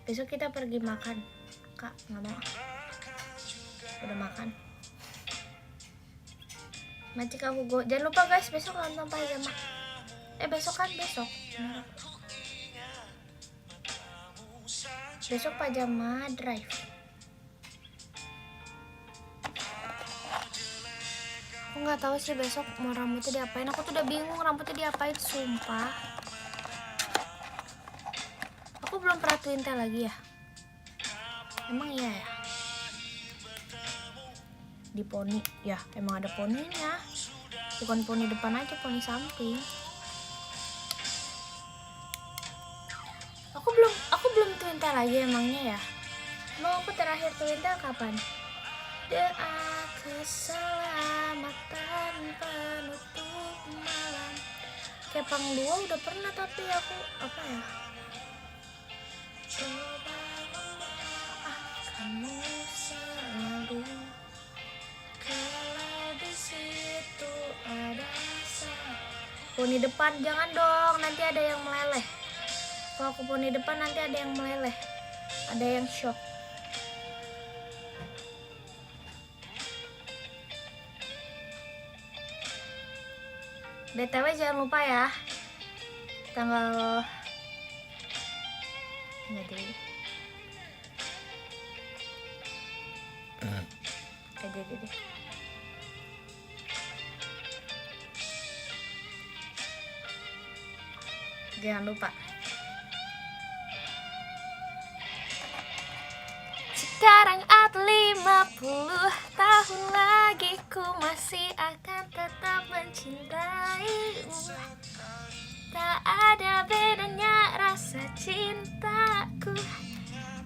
Besok kita pergi makan. Kak, nggak mau. Udah makan. Macik aku go. Jangan lupa guys, besok nonton pajama. Besok kan besok. Besok pajama drive. Aku nggak tahu sih besok mau rambutnya diapain. Aku tuh udah bingung rambutnya diapain, sumpah. Aku belum pernah twin tail lagi ya. Emang iya ya? Di poni ya, emang ada poninya. Bukan poni depan aja, poni samping. Aku belum twin tail lagi emangnya ya. Mau aku terakhir twin tail kapan? Doa keselamatan penutup malam. Kepang 2 udah pernah tapi aku apa ya? Coba memaafkanmu selalu. Kalau di situ ada poni depan jangan dong, nanti ada yang meleleh. Kalau aku poni depan nanti ada yang meleleh, ada yang shock. BTW jangan lupa ya, tanggal jadi deh. Jangan lupa. Sekarang atau 50 tahun lagi ku masih akan tetap mencintaimu. Tak ada bedanya rasa cintaku,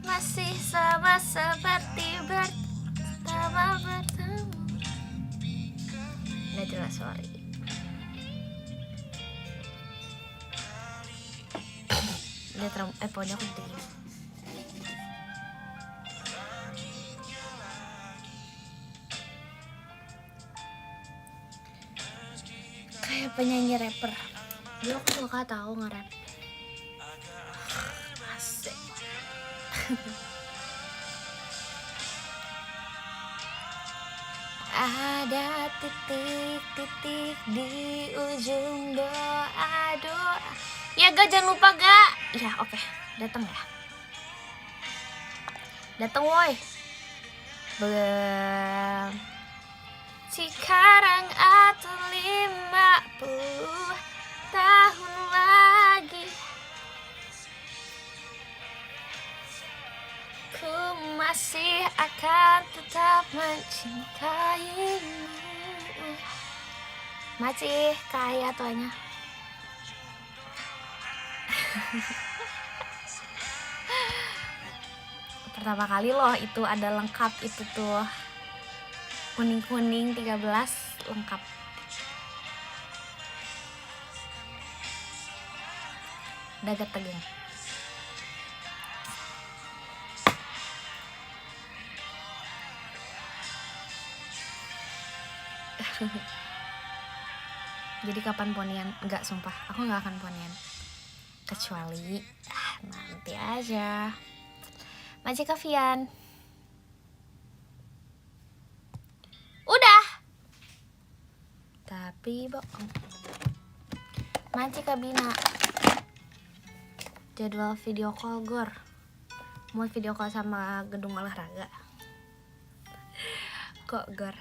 masih sama seperti pertama bertemu. Nggak jelas, sorry. Pokoknya aku dingin. Kayak penyanyi rapper. Dulu aku suka tahu nge-rap. Asik. Ada titik-titik di ujung doa. Ya Ga, jangan lupa Ga. Ya oke, datang ya. Datang woi. Sekarang atau 50 tahun lagi ku masih akan tetap mencintaimu. Masih kaya tuanya. Pertama kali loh itu ada lengkap itu tuh. Kuning-kuning 13 lengkap. Dagat tegang. Jadi kapan ponian? Enggak, sumpah. Aku enggak akan ponian. Kecuali nanti aja. Masih Kavian. Udah. Tapi bohong. Masih Kabina. Jadwal video call Gor. Mau video call sama gedung olahraga. Kok Gor?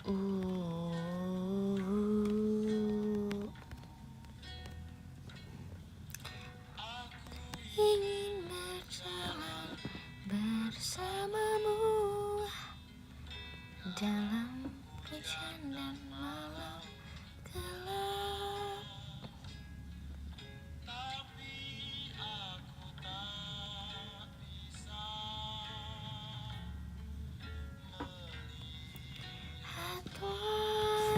Ingin berjalan bersamamu dalam hujan dan malam gelap.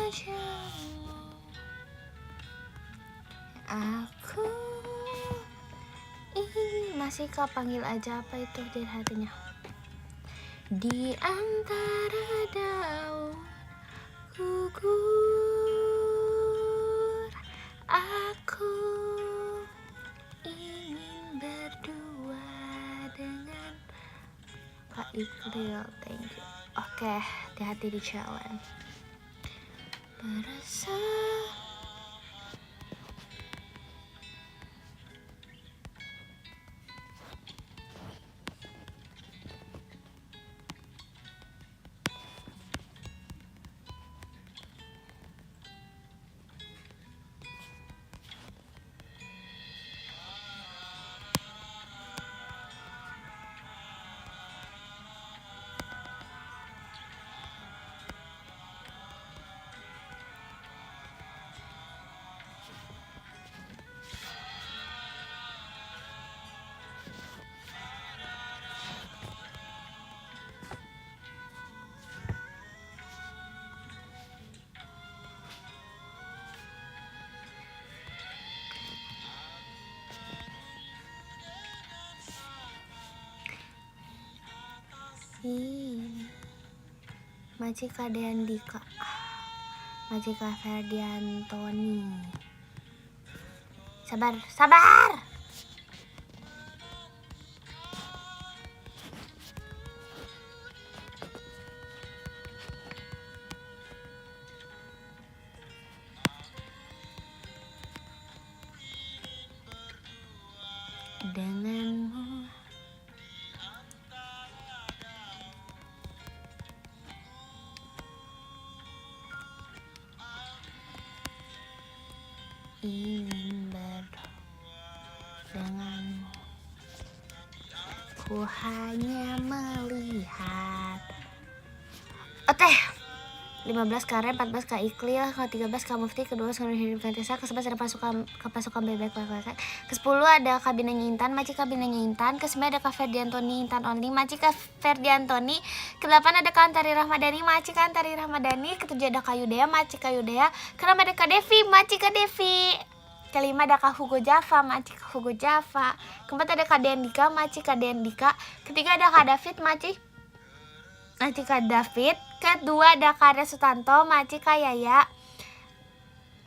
Wajahmu aku ingin. Masih kau panggil aja, apa itu di hatinya? Di antara daun gugur, aku ingin berdua dengan Kak Iqlil. Thank you. Oke, hati-hati di challenge. Berasa Majika Deandika, Majika Ferdiantoni. Sabar. Denganmu ingin denganmu, ku hanya melihat. Oteh 15 Karen, 14 Kak Iqlil, ke-13 Kak Mufti, ke-12 Kak Hidup Kantesa, ke-11 ada pasukan bebek, ke-10 ada Kabinanya Intan, Maci Kabinanya Intan, ke-9 ada Kak Ferdiantoni Intan Only, Maci Kak Ferdiantoni, ke-8 ada Kak Antari Rahmadani, Maci Kak Antari Rahmadani, ke-7 ada Kak Yudea, Maci Kak Yudea, ke-6 ada Kak Devi, Maci Kak Devi, ke-5 ada Kak Hugo Java, Maci Kak Hugo Java, ke-4 ada Kak Dendika, Maci Kak Dendika, ke-3 ada Kak David, Maci Kak David, kedua ada Kak Sutanto, Maci Kak Yaya,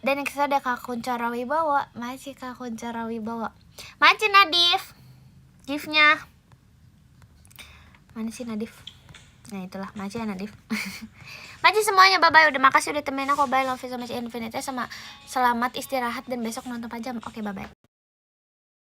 dan yang ketiga ada Kak Kuncara Wibawa, Maci Kak Kuncara Wibawa, Maci Nadif, giftnya mana sih Nadif? Nah itulah Maci Nadif. Maci semuanya, bye bye, udah makasih udah temenin aku, bye, love you so much infinite, sama selamat istirahat dan besok nonton pajam. Oke, bye bye.